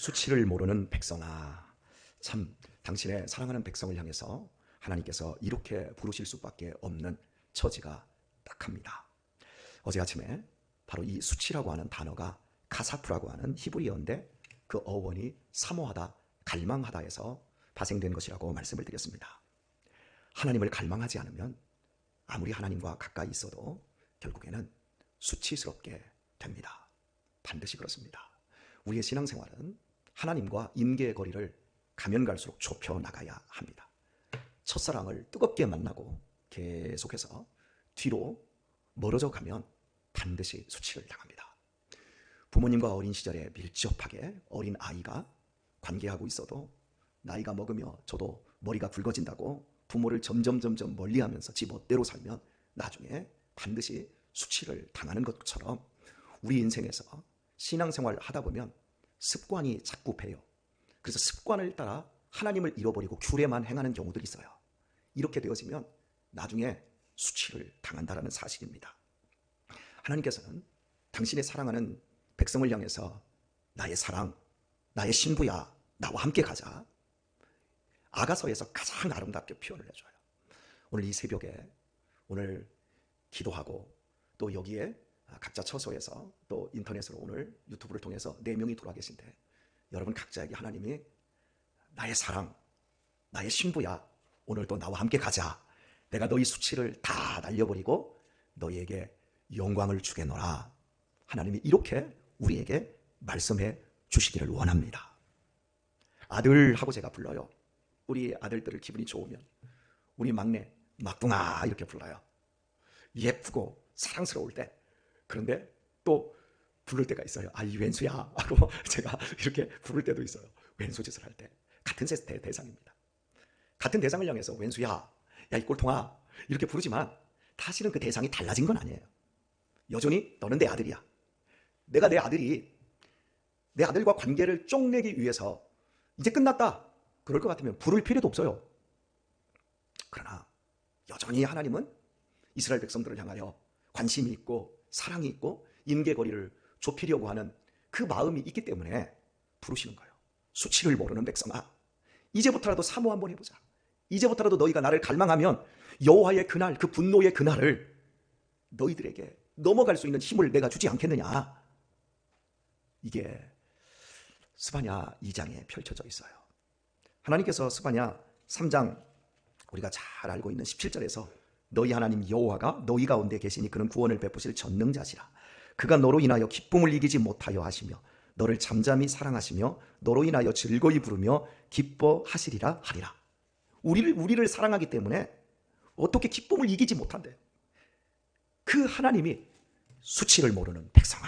수치를 모르는 백성아, 참 당신의 사랑하는 백성을 향해서 하나님께서 이렇게 부르실 수밖에 없는 처지가 딱합니다. 어제 아침에 바로 이 수치라고 하는 단어가 카사프라고 하는 히브리어인데 그 어원이 사모하다, 갈망하다에서 파생된 것이라고 말씀을 드렸습니다. 하나님을 갈망하지 않으면 아무리 하나님과 가까이 있어도 결국에는 수치스럽게 됩니다. 반드시 그렇습니다. 우리의 신앙생활은 하나님과 임계의 거리를 가면 갈수록 좁혀 나가야 합니다. 첫사랑을 뜨겁게 만나고 계속해서 뒤로 멀어져 가면 반드시 수치를 당합니다. 부모님과 어린 시절에 밀접하게 어린 아이가 관계하고 있어도 나이가 먹으며 저도 머리가 굵어진다고 부모를 점점 멀리하면서 지 멋대로 살면 나중에 반드시 수치를 당하는 것처럼 우리 인생에서 신앙생활을 하다 보면 습관이 자꾸 배요. 그래서 습관을 따라 하나님을 잃어버리고 규례만 행하는 경우들이 있어요. 이렇게 되어지면 나중에 수치를 당한다는 사실입니다. 하나님께서는 당신의 사랑하는 백성을 향해서 나의 사랑, 나의 신부야, 나와 함께 가자. 아가서에서 가장 아름답게 표현을 해줘요. 오늘 이 새벽에 오늘 기도하고 또 여기에 각자 처소에서 또 인터넷으로 오늘 유튜브를 통해서 4명이 돌아 계신데 여러분 각자에게 하나님이 나의 사랑, 나의 신부야, 오늘도 나와 함께 가자. 내가 너희 수치를 다 날려버리고 너희에게 영광을 주겠노라. 하나님이 이렇게 우리에게 말씀해 주시기를 원합니다. 아들하고 제가 불러요. 우리 아들들을 기분이 좋으면 우리 막내 막둥아 이렇게 불러요. 예쁘고 사랑스러울 때. 그런데 또 부를 때가 있어요. 이 왼수야 하고 제가 이렇게 부를 때도 있어요. 왼수 짓을 할 때. 같은 대상입니다. 같은 대상을 향해서 왼수야, 야 이 꼴통아 이렇게 부르지만 사실은 그 대상이 달라진 건 아니에요. 여전히 너는 내 아들이야. 내가 내 아들과 관계를 쪽내기 위해서 이제 끝났다 그럴 것 같으면 부를 필요도 없어요. 그러나 여전히 하나님은 이스라엘 백성들을 향하여 관심이 있고 사랑이 있고 임계거리를 좁히려고 하는 그 마음이 있기 때문에 부르시는 거예요. 수치를 모르는 백성아, 이제부터라도 사모 한번 해보자. 이제부터라도 너희가 나를 갈망하면 여호와의 그날, 그 분노의 그날을 너희들에게 넘어갈 수 있는 힘을 내가 주지 않겠느냐. 이게 스바냐 2장에 펼쳐져 있어요. 하나님께서 스바냐 3장 우리가 잘 알고 있는 17절에서 너희 하나님 여호와가 너희 가운데 계시니 그는 구원을 베푸실 전능자시라. 그가 너로 인하여 기쁨을 이기지 못하여 하시며 너를 잠잠히 사랑하시며 너로 인하여 즐거이 부르며 기뻐하시리라 하리라. 우리를 사랑하기 때문에 어떻게 기쁨을 이기지 못한대. 그 하나님이 수치를 모르는 백성아,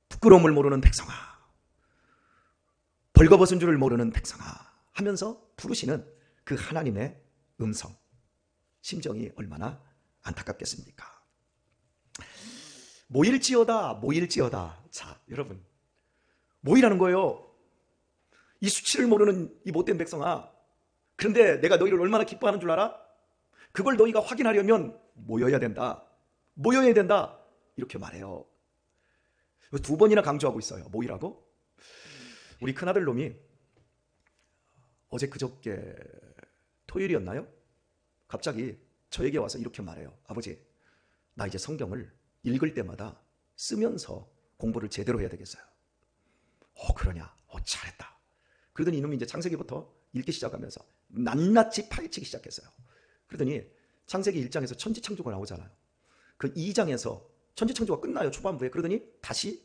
부끄러움을 모르는 백성아, 벌거벗은 줄을 모르는 백성아 하면서 부르시는 그 하나님의 음성, 심정이 얼마나 안타깝겠습니까? 모일지어다. 자, 여러분, 모이라는 거예요. 이 수치를 모르는 이 못된 백성아, 그런데 내가 너희를 얼마나 기뻐하는 줄 알아? 그걸 너희가 확인하려면 모여야 된다. 이렇게 말해요. 2번이나 강조하고 있어요. 모이라고? 우리 큰아들 놈이 어제 그저께 토요일이었나요? 갑자기 저에게 와서 이렇게 말해요. 아버지, 나 이제 성경을 읽을 때마다 쓰면서 공부를 제대로 해야 되겠어요. 그러냐? 잘했다. 그러더니 이놈이 이제 창세기부터 읽기 시작하면서 낱낱이 파헤치기 시작했어요. 그러더니 창세기 1장에서 천지창조가 나오잖아요. 그 2장에서 천지창조가 끝나요. 초반부에. 그러더니 다시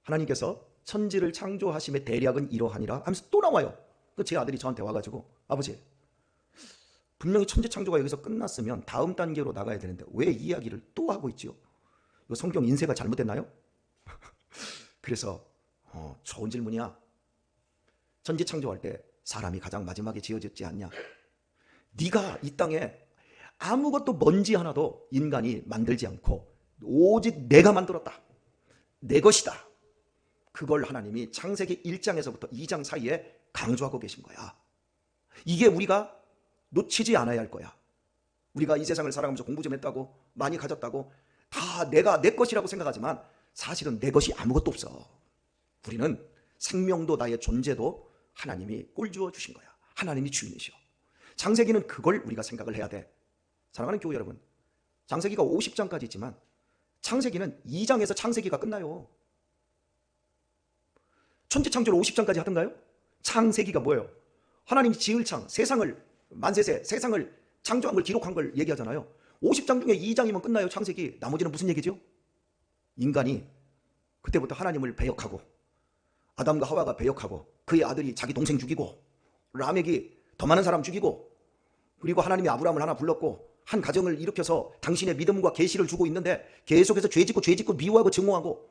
하나님께서 천지를 창조하심의 대략은 이러하니라 하면서 또 나와요. 제 아들이 저한테 와가지고 아버지, 분명히 천지창조가 여기서 끝났으면 다음 단계로 나가야 되는데 왜 이 이야기를 또 하고 있지요? 이거 성경 인쇄가 잘못됐나요? 그래서 좋은 질문이야. 천지 창조할 때 사람이 가장 마지막에 지어졌지 않냐? 네가 이 땅에 아무것도 먼지 하나도 인간이 만들지 않고 오직 내가 만들었다. 내 것이다. 그걸 하나님이 창세기 1장에서부터 2장 사이에 강조하고 계신 거야. 이게 우리가 놓치지 않아야 할 거야. 우리가 이 세상을 살아가면서 공부 좀 했다고 많이 가졌다고 다 내가 내 것이라고 생각하지만 사실은 내 것이 아무것도 없어. 우리는 생명도 나의 존재도 하나님이 꼴주어 주신 거야. 하나님이 주인이시오. 창세기는 그걸 우리가 생각을 해야 돼. 사랑하는 교회 여러분, 창세기가 50장까지 있지만 창세기는 2장에서 창세기가 끝나요. 천지창조를 50장까지 하던가요? 창세기가 뭐예요? 하나님이 지을 창, 세상을 만세세, 세상을 창조한 걸 기록한 걸 얘기하잖아요. 50장 중에 2장이면 끝나요. 창세기. 나머지는 무슨 얘기죠? 인간이 그때부터 하나님을 배역하고 아담과 하와가 배역하고 그의 아들이 자기 동생 죽이고 라멕이 더 많은 사람 죽이고 그리고 하나님이 아브라함을 하나 불렀고 한 가정을 일으켜서 당신의 믿음과 계시를 주고 있는데 계속해서 죄짓고 미워하고 증오하고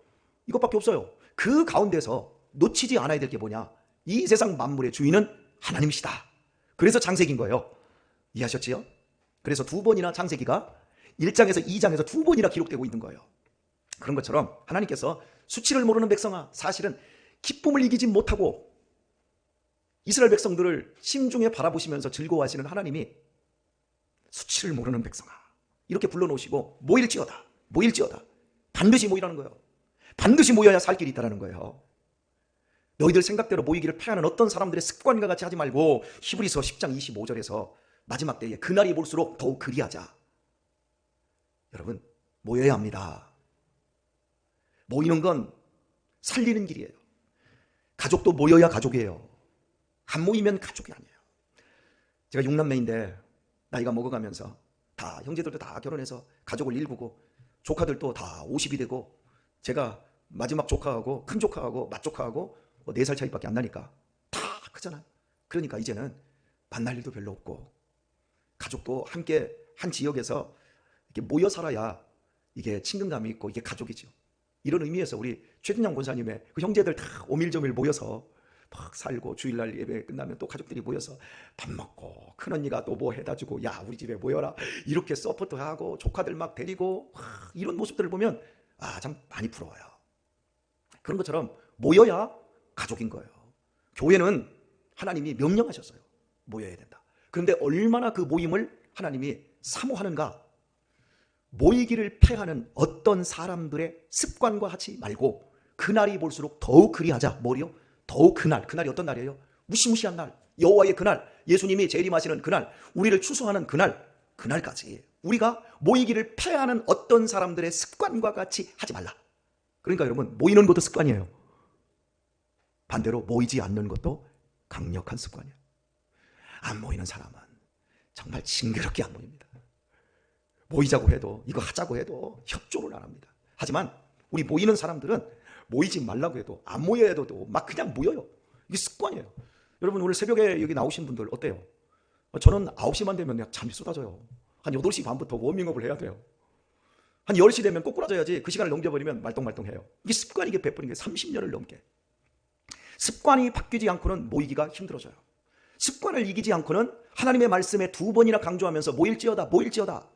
이것밖에 없어요. 그 가운데서 놓치지 않아야 될 게 뭐냐? 이 세상 만물의 주인은 하나님이시다. 그래서 창세기인 거예요. 이해하셨지요? 그래서 두 번이나 창세기가 1장에서 2장에서 두 번이나 기록되고 있는 거예요. 그런 것처럼 하나님께서 수치를 모르는 백성아, 사실은 기쁨을 이기지 못하고 이스라엘 백성들을 심중에 바라보시면서 즐거워하시는 하나님이 수치를 모르는 백성아 이렇게 불러놓으시고 모일지어다 반드시 모이라는 거예요. 반드시 모여야 살 길이 있다는 거예요. 너희들 생각대로 모이기를 패하는 어떤 사람들의 습관과 같이 하지 말고 히브리서 10장 25절에서 마지막 때에 그날이 볼수록 더욱 그리하자. 여러분, 모여야 합니다. 모이는 건 살리는 길이에요. 가족도 모여야 가족이에요. 안 모이면 가족이 아니에요. 제가 6남매인데 나이가 먹어가면서 다 형제들도 다 결혼해서 가족을 일구고 조카들도 다 50이 되고 제가 마지막 조카하고 큰 조카하고 맏조카하고 4살 차이밖에 안 나니까 다 크잖아요. 그러니까 이제는 만날 일도 별로 없고 가족도 함께 한 지역에서 이렇게 모여 살아야 이게 친근감이 있고 이게 가족이죠. 이런 의미에서 우리 최진영 권사님의 그 형제들 다 오밀조밀 모여서 막 살고 주일날 예배 끝나면 또 가족들이 모여서 밥 먹고 큰언니가 또 뭐 해다 주고 야 우리 집에 모여라 이렇게 서포트하고 조카들 막 데리고 이런 모습들을 보면 참 많이 부러워요. 그런 것처럼 모여야 가족인 거예요. 교회는 하나님이 명령하셨어요. 모여야 된다. 그런데 얼마나 그 모임을 하나님이 사모하는가? 모이기를 패하는 어떤 사람들의 습관과 하지 말고 그날이 볼수록 더욱 그리하자. 뭐요? 더욱 그날이 어떤 날이에요? 무시무시한 날, 여호와의 그날, 예수님이 재림하시는 그날, 우리를 추수하는 그날까지 우리가 모이기를 패하는 어떤 사람들의 습관과 같이 하지 말라. 그러니까 여러분, 모이는 것도 습관이에요. 반대로 모이지 않는 것도 강력한 습관이에요. 안 모이는 사람은 정말 징그럽게 안 모입니다. 모이자고 해도 이거 하자고 해도 협조를 안 합니다. 하지만 우리 모이는 사람들은 모이지 말라고 해도 안 모여야 해도 막 그냥 모여요. 이게 습관이에요. 여러분 오늘 새벽에 여기 나오신 분들 어때요? 저는 9시만 되면 그냥 잠이 쏟아져요. 한 8시 반부터 워밍업을 해야 돼요. 한 10시 되면 꼬꾸라져야지 그 시간을 넘겨버리면 말똥말똥해요. 이게 습관이 베풀인 게 30년을 넘게. 습관이 바뀌지 않고는 모이기가 힘들어져요. 습관을 이기지 않고는 하나님의 말씀에 2번이나 강조하면서 모일지어다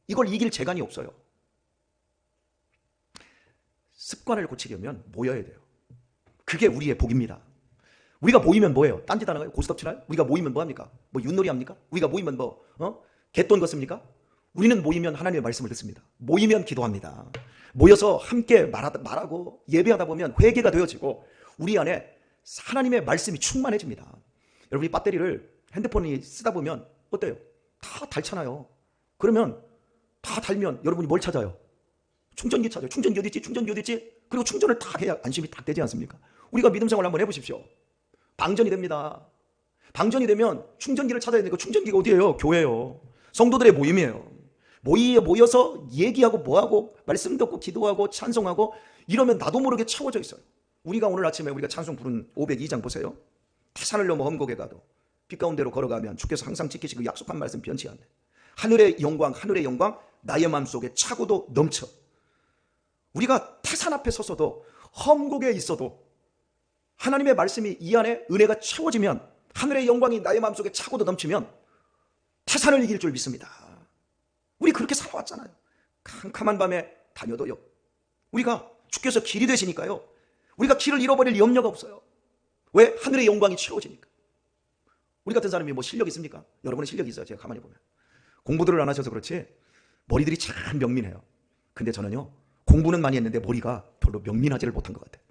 이걸 이길 재간이 없어요. 습관을 고치려면 모여야 돼요. 그게 우리의 복입니다. 우리가 모이면 뭐예요? 딴짓 하는 거예요? 고스톱 치나요? 우리가 모이면 뭐합니까? 뭐 윷놀이 합니까? 우리가 모이면 개돈 걷습니까? 우리는 모이면 하나님의 말씀을 듣습니다. 모이면 기도합니다. 모여서 함께 말하고 예배하다 보면 회개가 되어지고 우리 안에 하나님의 말씀이 충만해집니다. 여러분이 배터리를 핸드폰이 쓰다 보면 어때요? 다 닳잖아요. 그러면 다 달면 여러분이 뭘 찾아요? 충전기 찾아요. 충전기 어디 있지? 그리고 충전을 다 해야 안심이 딱 되지 않습니까? 우리가 믿음 생활 한번 해보십시오. 방전이 됩니다. 방전이 되면 충전기를 찾아야 되니까 충전기가 어디예요? 교회예요. 성도들의 모임이에요. 모여서 얘기하고 뭐하고 말씀 듣고 기도하고 찬송하고 이러면 나도 모르게 채워져 있어요. 우리가 오늘 아침에 우리가 찬송 부른 502장 보세요. 태산을 넘어 험곡에 가도 빛 가운데로 걸어가면 주께서 항상 지키시고 약속한 말씀 변치 않네. 하늘의 영광 나의 마음속에 차고도 넘쳐. 우리가 태산 앞에 서서도 험곡에 있어도 하나님의 말씀이 이 안에 은혜가 채워지면 하늘의 영광이 나의 마음속에 차고도 넘치면 태산을 이길 줄 믿습니다. 우리 그렇게 살아왔잖아요. 캄캄한 밤에 다녀도요. 우리가 주께서 길이 되시니까요. 우리가 길을 잃어버릴 염려가 없어요. 왜? 하늘의 영광이 채워지니까. 우리 같은 사람이 뭐 실력 있습니까? 여러분의 실력이 있어요. 제가 가만히 보면. 공부들을 안 하셔서 그렇지 머리들이 참 명민해요. 근데 저는요 공부는 많이 했는데 머리가 별로 명민하지를 못한 것 같아요.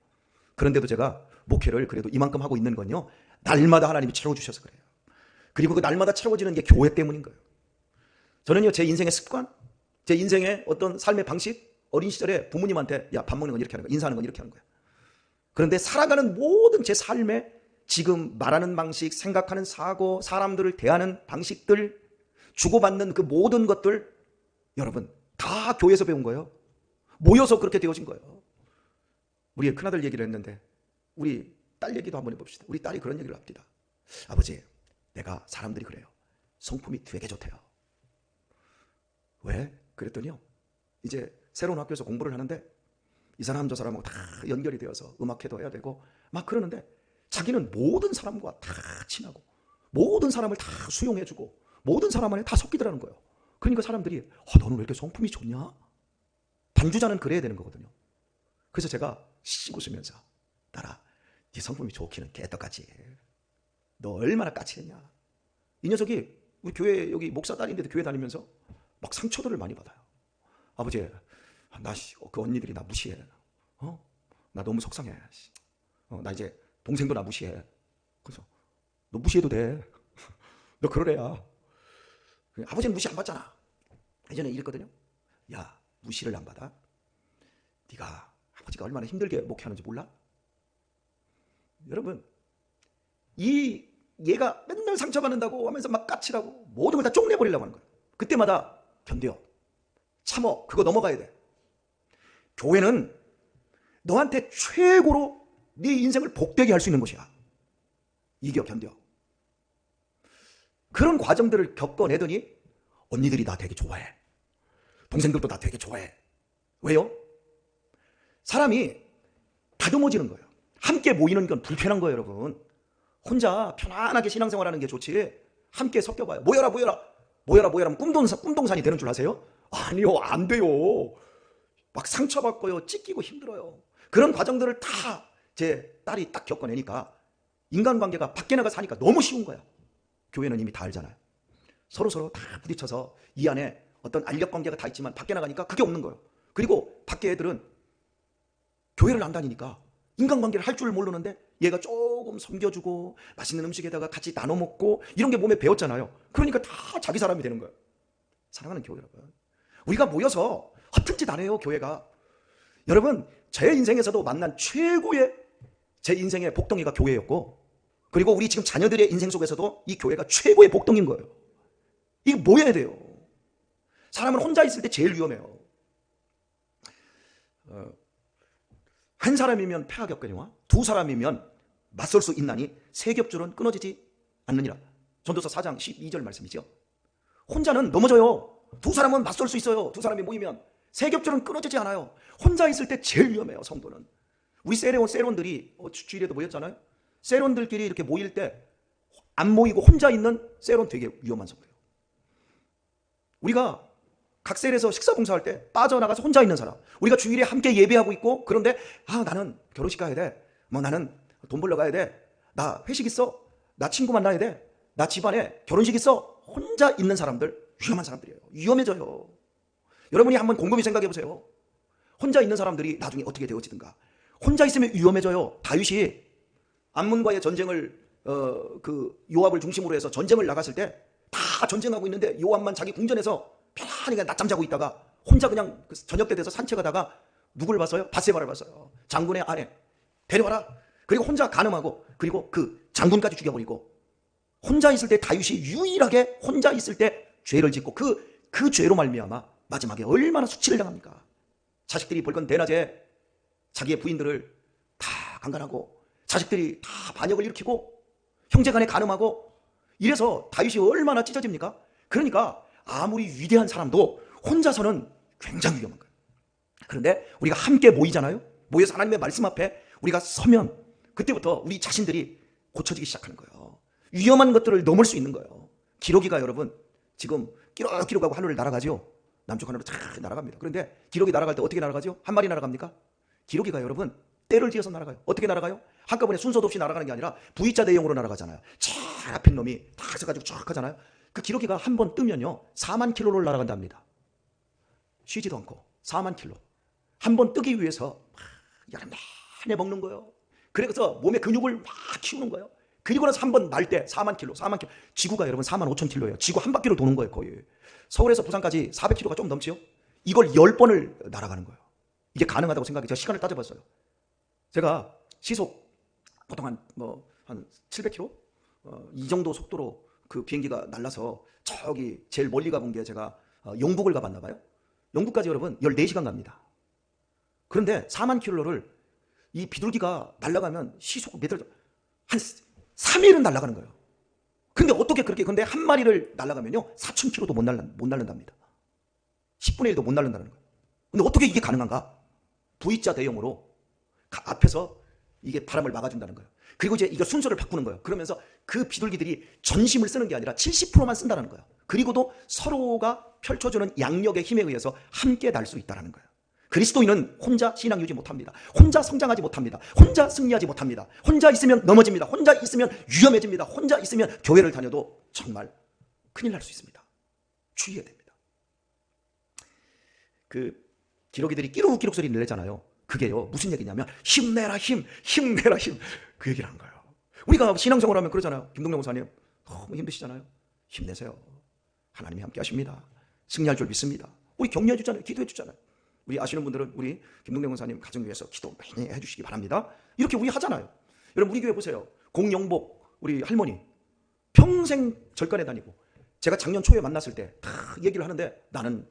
그런데도 제가 목회를 그래도 이만큼 하고 있는 건요, 날마다 하나님이 채워주셔서 그래요. 그리고 그 날마다 채워지는 게 교회 때문인 거예요. 저는요, 제 인생의 습관, 제 인생의 어떤 삶의 방식, 어린 시절에 부모님한테 야, 밥 먹는 건 이렇게 하는 거야, 인사하는 건 이렇게 하는 거야. 그런데 살아가는 모든 제 삶에 지금 말하는 방식, 생각하는 사고, 사람들을 대하는 방식들, 주고받는 그 모든 것들, 여러분 다 교회에서 배운 거예요. 모여서 그렇게 되어진 거예요. 우리 큰아들 얘기를 했는데 우리 딸 얘기도 한번 해봅시다. 우리 딸이 그런 얘기를 합니다. 아버지, 내가 사람들이 그래요. 성품이 되게 좋대요. 왜? 그랬더니요, 이제 새로운 학교에서 공부를 하는데 이 사람 저 사람하고 다 연결이 되어서 음악회도 해야 되고 막 그러는데 자기는 모든 사람과 다 친하고 모든 사람을 다 수용해주고 모든 사람 안에 다 섞이더라는 거예요. 그러니까 사람들이 너는 왜 이렇게 성품이 좋냐? 반주자는 그래야 되는 거거든요. 그래서 제가 씩 웃으면서 딸아, 네 성품이 좋기는 개떡같이 너 얼마나 까칠했냐. 이 녀석이 우리 교회 여기 목사 딸인데도 교회 다니면서 막 상처들을 많이 받아요. 아버지, 나 그 언니들이 나 무시해. 나 너무 속상해. 나 이제 동생도 나 무시해. 그래서 너 무시해도 돼. 너 그럴 애야. 아버지는 무시 안 받잖아. 예전에 이랬거든요. 야, 무시를 안 받아? 네가 아버지가 얼마나 힘들게 목회하는지 몰라? 여러분, 얘가 맨날 상처받는다고 하면서 막 까칠하고 모든 걸 다 쪽내버리려고 하는 거예요. 그때마다 견뎌, 참어, 그거 넘어가야 돼. 교회는 너한테 최고로 네 인생을 복되게 할 수 있는 곳이야. 이겨, 견뎌. 그런 과정들을 겪어내더니 언니들이 나 되게 좋아해. 동생들도 나 되게 좋아해. 왜요? 사람이 다듬어지는 거예요. 함께 모이는 건 불편한 거예요, 여러분. 혼자 편안하게 신앙생활하는 게 좋지. 함께 섞여봐요. 모여라 하면 꿈동산이 되는 줄 아세요? 아니요, 안 돼요. 막 상처받고요, 찢기고 힘들어요. 그런 과정들을 다 제 딸이 딱 겪어내니까 인간관계가 밖에 나가 사니까 너무 쉬운 거야. 교회는 이미 다 알잖아요. 서로 다 부딪혀서 이 안에 어떤 알력관계가 다 있지만 밖에 나가니까 그게 없는 거예요. 그리고 밖에 애들은 교회를 안 다니니까 인간관계를 할 줄 모르는데 얘가 조금 섬겨주고 맛있는 음식에다가 같이 나눠 먹고 이런 게 몸에 배웠잖아요. 그러니까 다 자기 사람이 되는 거예요. 사랑하는 교회 여러분, 우리가 모여서 허튼 짓 안 해요. 교회가, 여러분, 제 인생에서도 만난 최고의 제 인생의 복덩이가 교회였고, 그리고 우리 지금 자녀들의 인생 속에서도 이 교회가 최고의 복덩인 거예요. 이거 모여야 돼요. 사람은 혼자 있을 때 제일 위험해요. 한 사람이면 패하겠거니와 두 사람이면 맞설 수 있나니 세 겹줄은 끊어지지 않느니라. 전도서 4장 12절 말씀이죠. 혼자는 넘어져요. 두 사람은 맞설 수 있어요. 두 사람이 모이면. 세 겹줄은 끊어지지 않아요. 혼자 있을 때 제일 위험해요. 성도는. 우리 세론들이 주일에도 모였잖아요. 세론들끼리 이렇게 모일 때 안 모이고 혼자 있는 세론 되게 위험한 성도예요. 우리가 각 셀에서 식사 봉사할 때 빠져나가서 혼자 있는 사람, 우리가 주일에 함께 예배하고 있고 그런데 나는 결혼식 가야 돼, 나는 돈 벌러 가야 돼, 나 회식 있어, 나 친구 만나야 돼, 나 집안에 결혼식 있어, 혼자 있는 사람들 위험한 사람들이에요. 위험해져요. 여러분이 한번 곰곰이 생각해 보세요. 혼자 있는 사람들이 나중에 어떻게 되어지든가. 혼자 있으면 위험해져요. 다윗이 암몬과의 전쟁을 요압을 중심으로 해서 전쟁을 나갔을 때 다 전쟁하고 있는데 요압만 자기 궁전에서 편안히 낮잠 자고 있다가 혼자 그냥 저녁 때 돼서 산책하다가 누굴 봤어요? 밧세바를 봤어요. 장군의 아내 데려와라. 그리고 혼자 간음하고 그리고 그 장군까지 죽여버리고, 혼자 있을 때 다윗이 유일하게 혼자 있을 때 죄를 짓고 그 죄로 말미암아 마지막에 얼마나 수치를 당합니까? 자식들이 벌건 대낮에 자기의 부인들을 다 강간하고 자식들이 다 반역을 일으키고 형제간에 간음하고, 이래서 다윗이 얼마나 찢어집니까? 그러니까 아무리 위대한 사람도 혼자서는 굉장히 위험한 거예요. 그런데 우리가 함께 모이잖아요. 모여서 하나님의 말씀 앞에 우리가 서면 그때부터 우리 자신들이 고쳐지기 시작하는 거예요. 위험한 것들을 넘을 수 있는 거예요. 기러기가 여러분 지금 끼룩끼룩하고 하늘을 날아가죠. 남쪽 하늘로 쫙 날아갑니다. 그런데 기러기 날아갈 때 어떻게 날아가죠? 한 마리 날아갑니까? 기러기가 여러분 때를 지어서 날아가요. 어떻게 날아가요? 한꺼번에 순서도 없이 날아가는 게 아니라 V자 대형으로 날아가잖아요. 쫙 앞에 놈이 탁 서가지고 쫙 하잖아요. 그 기러기가 한 번 뜨면요 4만 킬로를 날아간답니다. 쉬지도 않고 4만 킬로. 한 번 뜨기 위해서 여름 내내 먹는 거예요. 그래서 몸의 근육을 막 키우는 거예요. 그리고 나서 한 번 날 때 4만 킬로. 지구가 여러분 4만 5천 킬로예요. 지구 한 바퀴를 도는 거예요, 거의. 서울에서 부산까지 400킬로가 좀 넘지요. 이걸 10번을 날아가는 거예요. 이게 가능하다고 생각해. 제가 시간을 따져봤어요. 제가 시속 보통 한 700킬로? 이 정도 속도로 그 비행기가 날라서 저기 제일 멀리 가본 게 제가 영국을 가봤나 봐요. 영국까지 여러분 14시간 갑니다. 그런데 4만 킬로를 이 비둘기가 날아가면 시속 한 3일은 날아가는 거예요. 근데 어떻게 그렇게, 근데 한 마리를 날아가면요 4,000킬로도 못 날른답니다. 10분의 1도 못 날른다는 거예요. 근데 어떻게 이게 가능한가? V자 대형으로 앞에서 이게 바람을 막아준다는 거예요. 그리고 이제 이거 순서를 바꾸는 거예요. 그러면서 그 비둘기들이 전심을 쓰는 게 아니라 70%만 쓴다는 거예요. 그리고도 서로가 펼쳐주는 양력의 힘에 의해서 함께 날 수 있다는 거예요. 그리스도인은 혼자 신앙 유지 못합니다. 혼자 성장하지 못합니다. 혼자 승리하지 못합니다. 혼자 있으면 넘어집니다. 혼자 있으면 위험해집니다. 혼자 있으면 교회를 다녀도 정말 큰일 날 수 있습니다. 주의해야 됩니다. 그 기러기들이 끼룩끼룩 소리를 내잖아요. 그게요 무슨 얘기냐면 힘내라 힘, 힘내라 힘, 그 얘기를 하는 거예요. 우리가 신앙생활 하면 그러잖아요. 김동영 목사님 너무 힘드시잖아요. 힘내세요. 하나님이 함께 하십니다. 승리할 줄 믿습니다. 우리 격려해 주잖아요. 기도해 주잖아요. 우리 아시는 분들은 우리 김동영 목사님 가정 위해서 기도 많이 해주시기 바랍니다. 이렇게 우리 하잖아요. 여러분 우리 교회 보세요. 공영복 우리 할머니 평생 절간에 다니고, 제가 작년 초에 만났을 때 다 얘기를 하는데 나는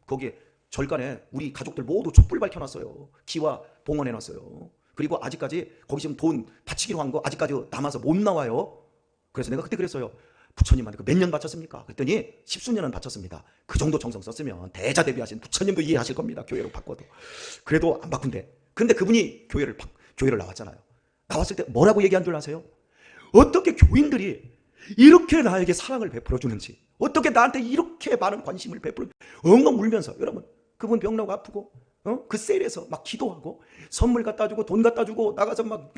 거기에 절간에 우리 가족들 모두 촛불 밝혀놨어요. 기와 봉헌해놨어요. 그리고 아직까지 거기 지금 돈 바치기로 한 거 아직까지 남아서 못 나와요. 그래서 내가 그때 그랬어요. 부처님한테 몇 년 바쳤습니까? 그랬더니 10수년은 바쳤습니다. 그 정도 정성 썼으면 대자대비하신 부처님도 이해하실 겁니다. 교회로 바꿔도. 그래도 안 바꾼대. 근데 그분이 교회를 나왔잖아요. 나왔을 때 뭐라고 얘기한 줄 아세요? 어떻게 교인들이 이렇게 나에게 사랑을 베풀어 주는지, 어떻게 나한테 이렇게 많은 관심을 베풀어, 엉엉 울면서, 여러분 그분 병나고 아프고 그 셀에서 막 기도하고 선물 갖다 주고 돈 갖다 주고 나가서 막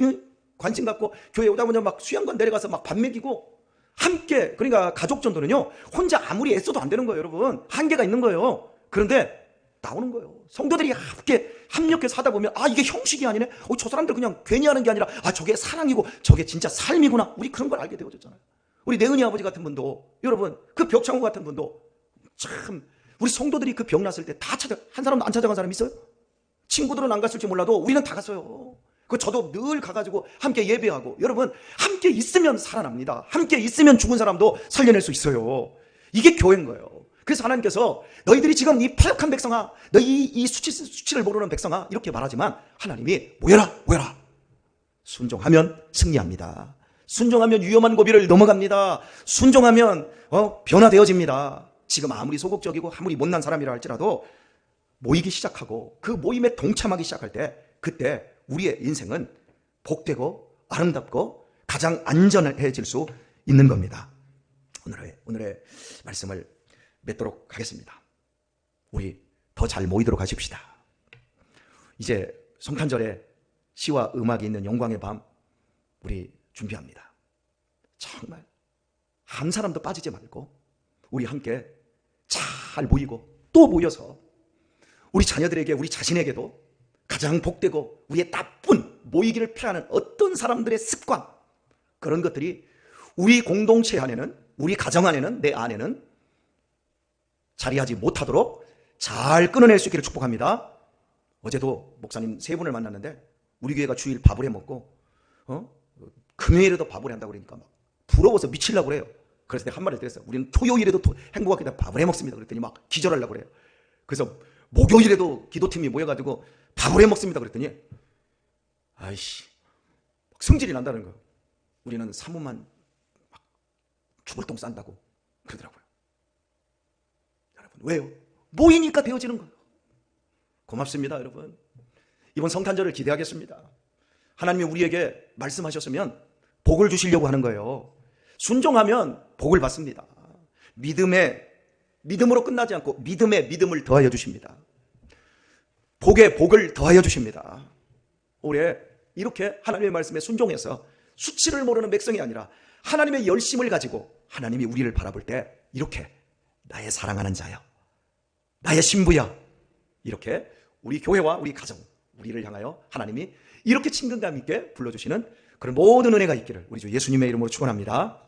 관심 갖고 교회 오자마자 막 수양관 내려가서 막 밥 먹이고 함께, 그러니까 가족 전도는요 혼자 아무리 애써도 안 되는 거예요. 여러분 한계가 있는 거예요. 그런데 나오는 거예요. 성도들이 함께 합력해서 하다 보면 이게 형식이 아니네. 저 사람들 그냥 괜히 하는 게 아니라 저게 사랑이고 저게 진짜 삶이구나. 우리 그런 걸 알게 되어졌잖아요. 우리 내은이 아버지 같은 분도, 여러분 그 벽창호 같은 분도 참, 우리 성도들이 그 병 났을 때 다 한 사람도 안 찾아간 사람 있어요? 친구들은 안 갔을지 몰라도 우리는 다 갔어요. 저도 늘 가가지고 함께 예배하고, 여러분 함께 있으면 살아납니다. 함께 있으면 죽은 사람도 살려낼 수 있어요. 이게 교회인 거예요. 그래서 하나님께서 너희들이 지금 이 패역한 백성아, 너희 이 수치를 모르는 백성아, 이렇게 말하지만 하나님이 모여라. 순종하면 승리합니다. 순종하면 위험한 고비를 넘어갑니다. 순종하면 변화되어집니다. 지금 아무리 소극적이고 아무리 못난 사람이라 할지라도 모이기 시작하고 그 모임에 동참하기 시작할 때, 그때 우리의 인생은 복되고 아름답고 가장 안전해질 수 있는 겁니다. 오늘의 말씀을 맺도록 하겠습니다. 우리 더 잘 모이도록 하십시다. 이제 성탄절에 시와 음악이 있는 영광의 밤 우리 준비합니다. 정말 한 사람도 빠지지 말고 우리 함께 잘 모이고 또 모여서 우리 자녀들에게, 우리 자신에게도 가장 복되고 우리의 나쁜 모이기를 피하는 어떤 사람들의 습관, 그런 것들이 우리 공동체 안에는, 우리 가정 안에는, 내 안에는 자리하지 못하도록 잘 끊어낼 수 있기를 축복합니다. 어제도 목사님 3분을 만났는데 우리 교회가 주일 밥을 해먹고 금요일에도 밥을 한다고 그러니까 막 부러워서 미치려고 그래요. 그래서 내가 한 말을 드렸어요. 우리는 토요일에도 행복하게 밥을 해먹습니다. 그랬더니 막 기절하려고 그래요. 그래서 목요일에도 기도팀이 모여가지고 밥을 해먹습니다. 그랬더니 아이씨 성질이 난다는 거예요. 우리는 사모만 막 죽을 똥 싼다고 그러더라고요. 여러분 왜요? 모이니까 되어지는 거예요. 고맙습니다. 여러분 이번 성탄절을 기대하겠습니다. 하나님이 우리에게 말씀하셨으면 복을 주시려고 하는 거예요. 순종하면 복을 받습니다. 믿음으로 끝나지 않고 믿음에 믿음을 더하여 주십니다. 복에 복을 더하여 주십니다. 올해 이렇게 하나님의 말씀에 순종해서 수치를 모르는 백성이 아니라 하나님의 열심을 가지고 하나님이 우리를 바라볼 때 이렇게 나의 사랑하는 자여, 나의 신부여, 이렇게 우리 교회와 우리 가정, 우리를 향하여 하나님이 이렇게 친근감 있게 불러주시는 그런 모든 은혜가 있기를 우리 주 예수님의 이름으로 축원합니다.